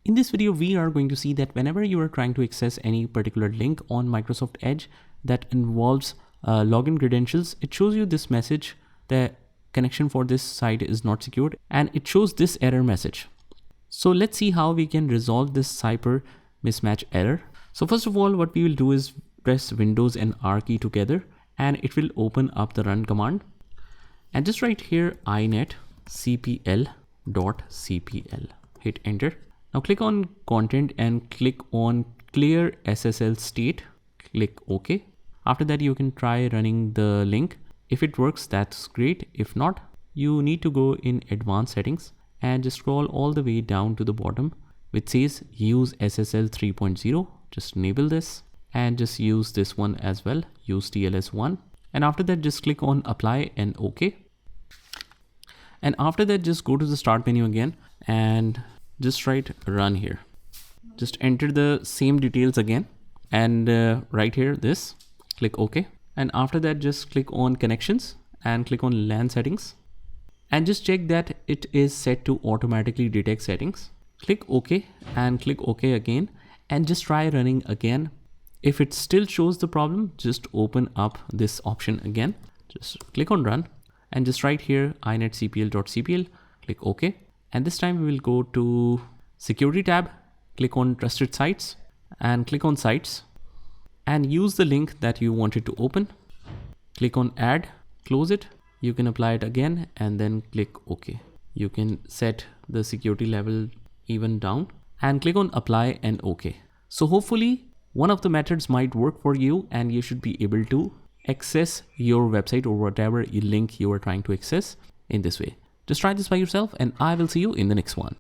In this video, we are going to see that whenever you are trying to access any particular link on Microsoft Edge that involves login credentials, it shows you this message: the connection for this site is not secured, and it shows this error message. So let's see how we can resolve this Cypher mismatch error. So first of all, what we will do is press Windows and R key together, and it will open up the run command. And just write here inet cpl.cpl. Hit enter. Now click on content and click on clear SSL state. Click OK. After that, you can try running the link. If it works, that's great. If not, you need to go in advanced settings and just scroll all the way down to the bottom, which says use SSL 3.0. Just enable this and just use this one as well. Use TLS1. And after that, just click on apply and OK. And after that, just go to the start menu again and just write run here. Just enter the same details again and right here this, click OK. And after that, just click on connections and click on LAN settings and just check that it is set to automatically detect settings. Click OK and click OK again and just try running again. If it still shows the problem, just open up this option again. Just click on run and just write here inet cpl.cpl. Click OK. And this time we will go to security tab, click on trusted sites and click on sites and use the link that you wanted to open. Click on add, close it. You can apply it again and then click OK. You can set the security level even down and click on apply and OK. So hopefully one of the methods might work for you and you should be able to access your website or whatever link you are trying to access in this way. Just try this by yourself and I will see you in the next one.